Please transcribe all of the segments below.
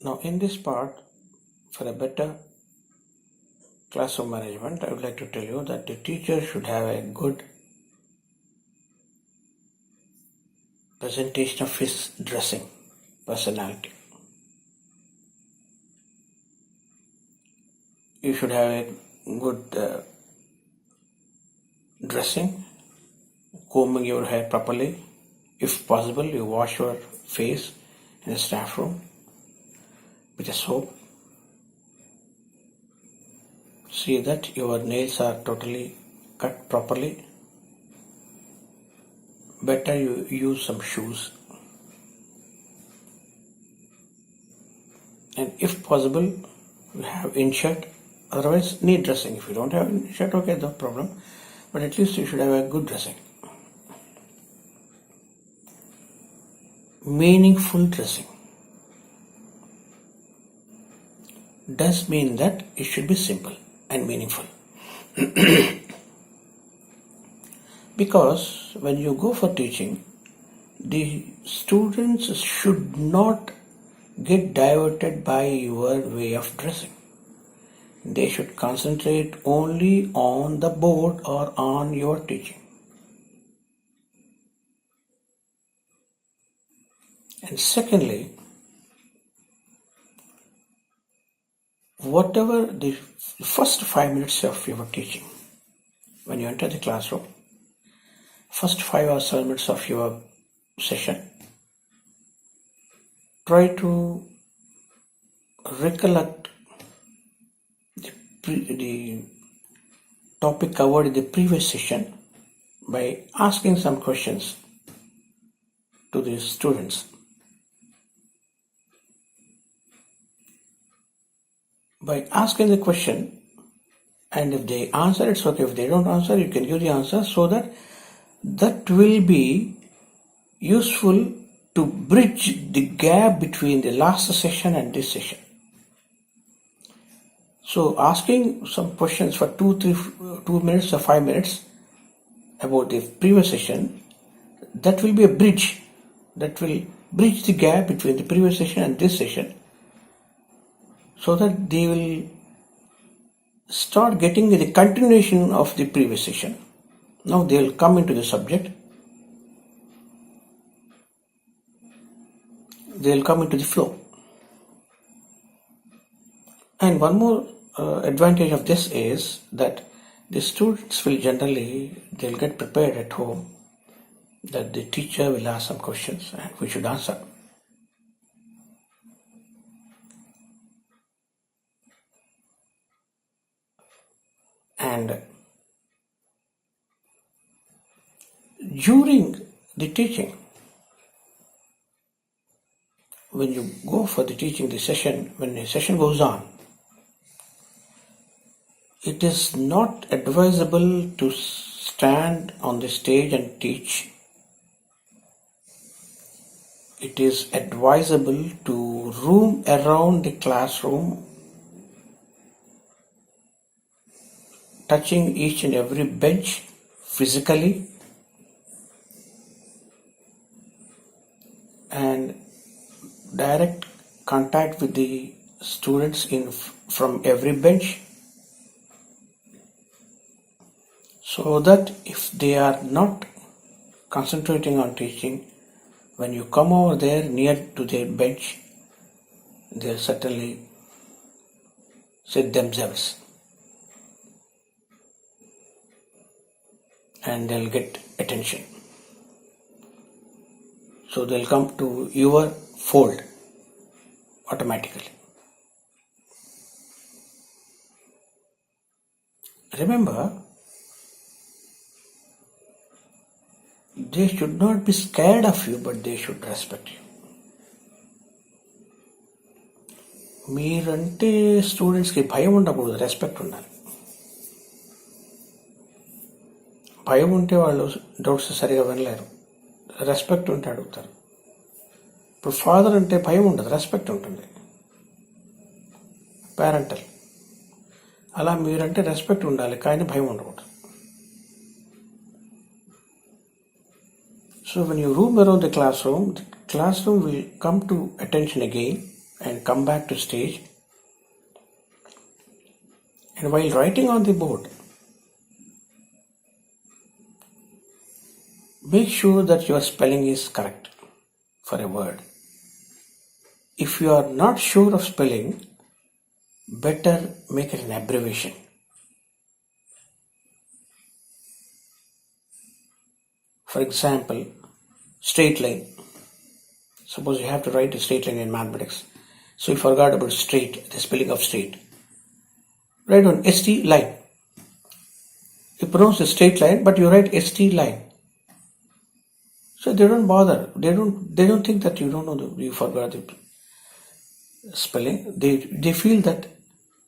Now in this part, for a better classroom management, I would like to tell you that the teacher should have a good presentation of his dressing personality. You should have a good dressing, combing your hair properly. If possible, you wash your face in the staff room with a soap. See that your nails are totally cut properly. Better you use some shoes. And if possible, you have in-shirt. Otherwise, need dressing. If you don't have in-shirt, okay, no problem. But at least you should have a good dressing. Meaningful dressing does mean that it should be simple and meaningful. Because when you go for teaching, the students should not get diverted by your way of dressing. They should concentrate only on the board or on your teaching. And secondly, whatever the first 5 minutes of your teaching, when you enter the classroom, first 5 or 7 minutes of your session, try to recollect the topic covered in the previous session by asking some questions to the students. By asking the question, and if they answer, it's okay. If they don't answer, you can give the answer, so that will be useful to bridge the gap between the last session and this session. So asking some questions for 2 minutes or 5 minutes about the previous session, that will be a bridge. That will bridge the gap between the previous session and this session, so that they will start getting the continuation of the previous session. Now they will come into the subject. They will come into the flow. And one more advantage of this is that the students will they'll get prepared at home, that the teacher will ask some questions and we should answer. And during the teaching, when you go for the teaching, when the session goes on, it is not advisable to stand on the stage and teach. It is advisable to roam around the classroom, touching each and every bench physically, and direct contact with the students from every bench, so that if they are not concentrating on teaching, when you come over there near to their bench, they'll certainly sit themselves and they'll get attention. So they'll come to your fold automatically. Remember, they should not be scared of you, but they should respect you. మీరంటే స్టూడెంట్స్కి భయం ఉండకూడదు, respect ఉండాలి. భయం ఉంటే వాళ్ళు doubts సరిగా వినలేరు. Respect ఉంటే అడుగుతారు. ఇప్పుడు ఫాదర్ అంటే భయం ఉండదు, రెస్పెక్ట్ ఉంటుంది. పేరెంటల్ అలా మీరంటే రెస్పెక్ట్ ఉండాలి, కానీ భయం ఉండకూడదు. So when you roam around the classroom will come to attention again, and come back to stage. And while writing on the board, make sure that your spelling is correct for a word. If you are not sure of spelling, better make it an abbreviation. For example, straight line. Suppose you have to write a straight line in mathematics. So you forgot about straight, the spelling of straight. Write on ST line. You pronounce a straight line, but you write ST line. So they don't bother. They don't think that you don't know you forgot the spelling. They feel that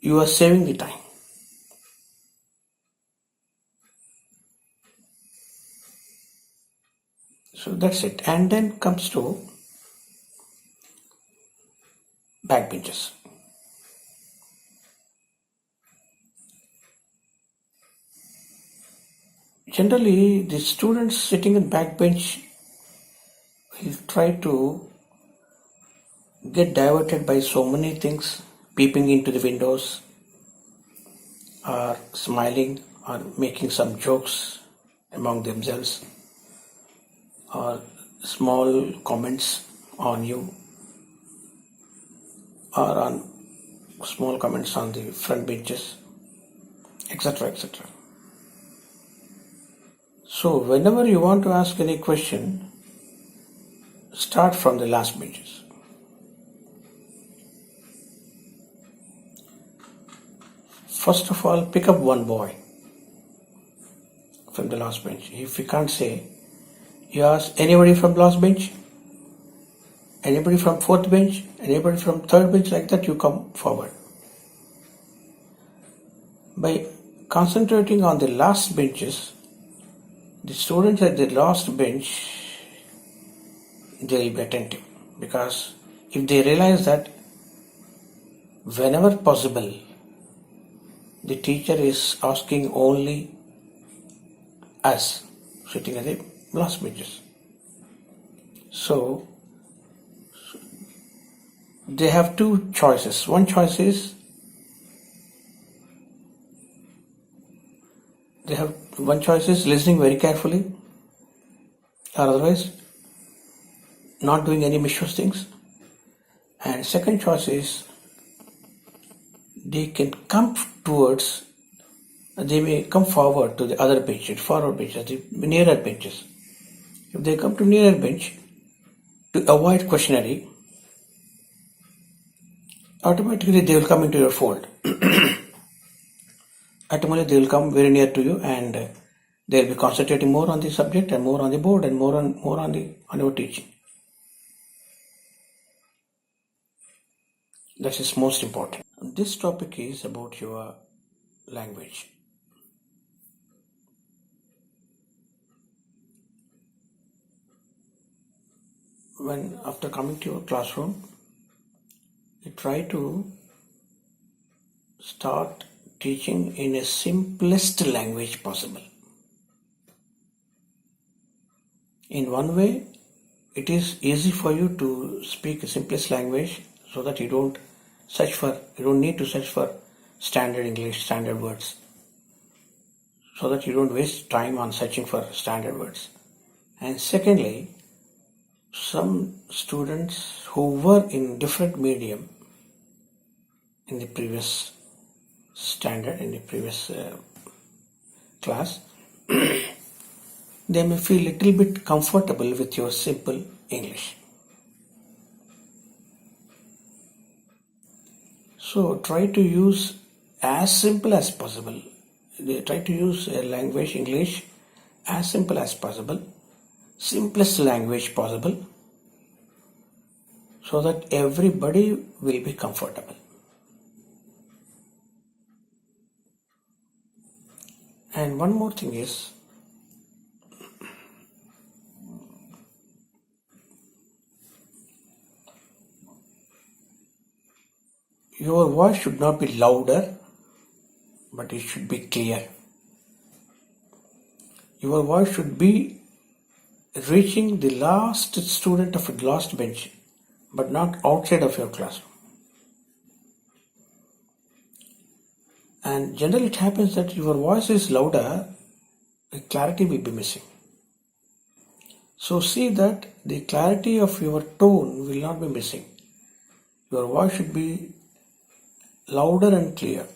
you are saving the time. So that's it. And then comes to backbenches. Generally, the students sitting in backbench will try to get diverted by so many things, peeping into the windows, or smiling, or making some jokes among themselves, or small comments on you, or on small comments on the front benches, etc. etc. So whenever you want to ask any question, start from the last benches. First of all, pick up one boy from the last bench. If you can't say, you ask anybody from last bench, anybody from fourth bench, anybody from third bench, like that you come forward. By concentrating on the last benches, the students at the last bench, they will be attentive, because if they realize that whenever possible, the teacher is asking only us sitting at the last benches. So they have two choices. One choice is listening very carefully, or otherwise not doing any mischievous things. And second choice is they may come forward to the other benches, forward benches, the nearer benches. If they come to nearer bench, to avoid questioning, automatically they will come into your fold. Automatically they will come very near to you, and they will be concentrating more on the subject and more on the board and more on your teaching. That is most important. This topic is about your language. When after coming to your classroom, you try to start teaching in a simplest language possible. In one way, it is easy for you to speak the simplest language, so that you don't need to search for standard English, standard words, so that you don't waste time on searching for standard words. And secondly, some students who were in different medium in the previous class, they may feel little bit comfortable with your simple English. So try to use as simple as possible. Try to use a language, English, as simple as possible, simplest language possible, so that everybody will be comfortable. And one more thing is, your voice should not be louder, but it should be clear. Your voice should be reaching the last student of the last bench, but not outside of your classroom. And generally it happens that your voice is louder, the clarity will be missing. So see that the clarity of your tone will not be missing. Your voice should be louder and clear.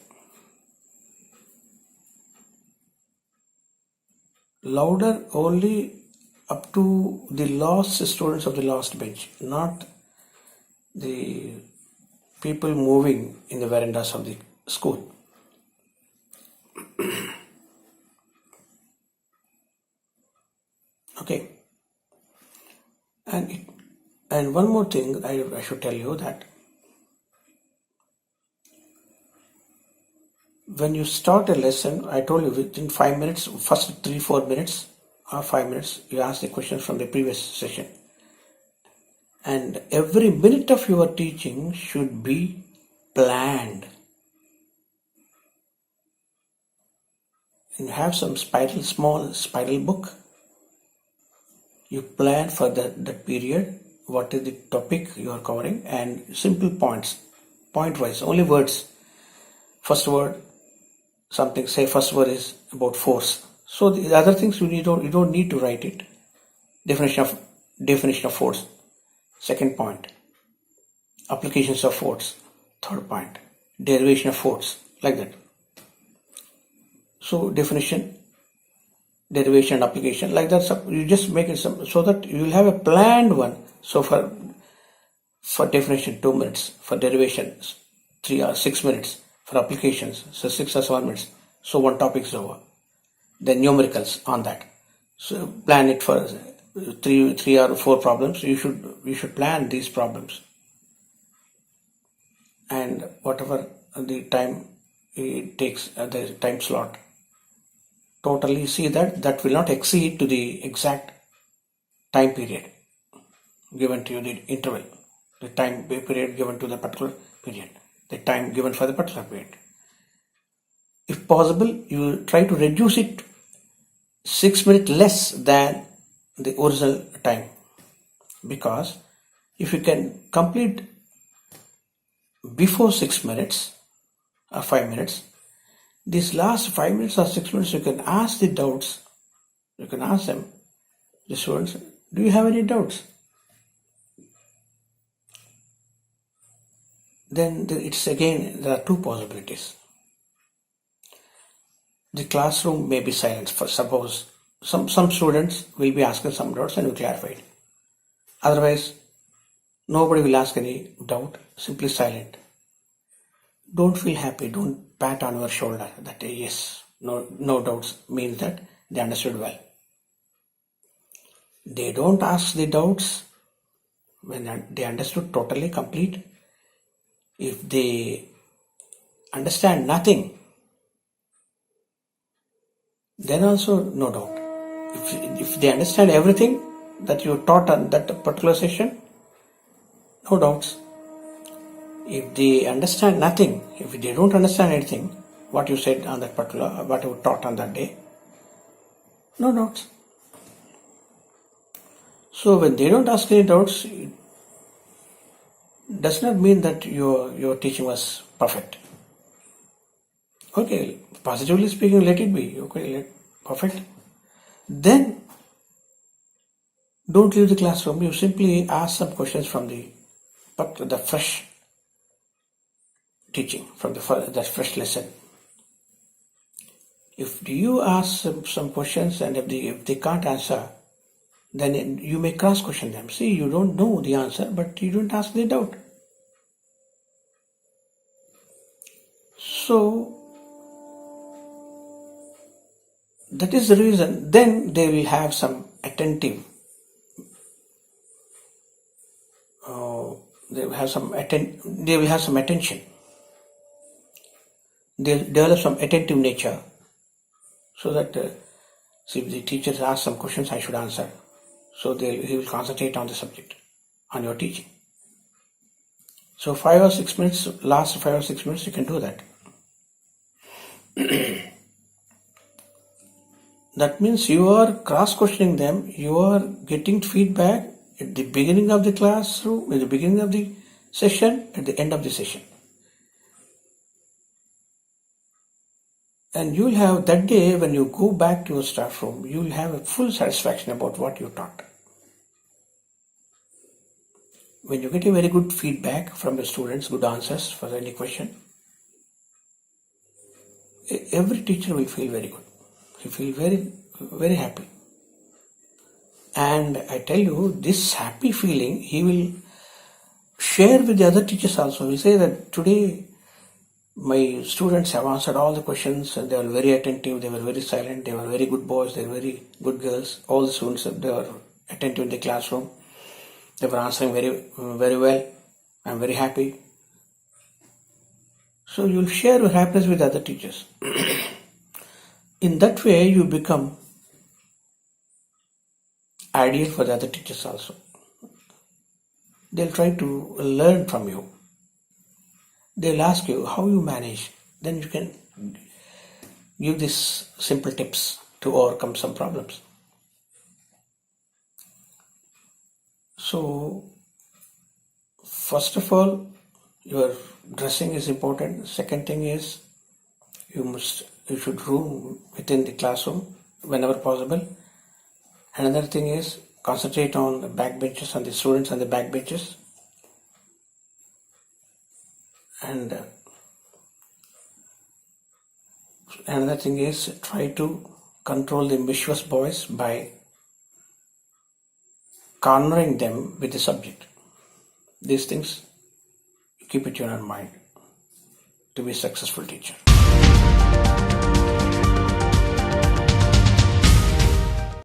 Louder only up to the last students of the last bench, not the people moving in the verandas of the school. Okay. And one more thing I should tell you, that when you start a lesson, I told you within 5 minutes, first 3-4 minutes or 5 minutes, you ask the questions from the previous session. And every minute of your teaching should be planned. You have some small spiral book. You plan for that period, what is the topic you are covering, and simple points, point wise, only words. First word, something, say first word is about force. So the other things you don't need to write it. Definition of force. Second point, applications of force. Third point, derivation of force, like that. So definition, derivation and application, like that. You just make it so that you will have a planned one. So for definition 2 minutes, for derivation 3 or 6 minutes, for applications so 6 or 7 minutes. So one topic is over. Then numericals on that. So plan it for three or 4 problems. You should plan these problems, and whatever the time it takes, the time slot, totally see that will not exceed to the exact time period given to you, the interval, the time period given to the particular period, the time given for the particular period. If possible, you try to reduce it 6 minutes less than the original time, because if you can complete before 6 minutes or 5 minutes, these last 5 minutes or 6 minutes you can ask the doubts. You can ask them, the students, do you have any doubts? Then it's again, there are 2 possibilities. The classroom may be silent. For suppose some students will be asking some doubts and will clarify it. Otherwise, nobody will ask any doubt, simply silent. Don't feel happy, don't pat on your shoulder that yes, no doubts means that they understood well. They don't ask the doubts when they understood totally complete. If they understand nothing, then also no doubt. If they understand everything that you taught on that particular session, no doubts. If they understand nothing, if they don't understand anything, what you said on that particular, what you taught on that day, no doubts. So when they don't ask any doubts, it does not mean that your teaching was perfect. Okay, positively speaking, let it be. Okay, perfect. Then don't leave the classroom. You simply ask some questions from the fresh teaching, from that fresh lesson. If you ask some questions and if they can't answer, then you may cross question them. See, you don't know the answer, but you don't ask the doubt. So that is the reason. Then they will have some attentive. They will have some attention. They'll develop some attentive nature, so that see, if the teacher asks some questions, I should answer. So he will concentrate on the subject, on your teaching. So 5 or 6 minutes, last 5 or 6 minutes, you can do that. That means you are cross-questioning them, you are getting feedback at the beginning of the classroom, at the beginning of the session, at the end of the session. And you'll have that day when you go back to your staff room, you'll have a full satisfaction about what you taught. When you get a very good feedback from your students, good answers for any question, every teacher will feel very good. He feel very, very happy. And I tell you, this happy feeling he will share with the other teachers also. We say that today my students have answered all the questions and they were very attentive, they were very silent, they were very good boys, they were very good girls. All the students, they were attentive in the classroom. They were answering very, very well. I'm very happy. So you'll share your happiness with other teachers. In that way, you become ideal for the other teachers also. They'll try to learn from you. They'll ask you how you manage. Then you can give these simple tips to overcome some problems. So, first of all, your dressing is important. Second thing is you should roam within the classroom whenever possible. Another thing is concentrate on the back benches and the students on the back benches. And another thing is try to control the mischievous boys by cornering them with the subject. These things, keep it in your mind to be a successful teacher.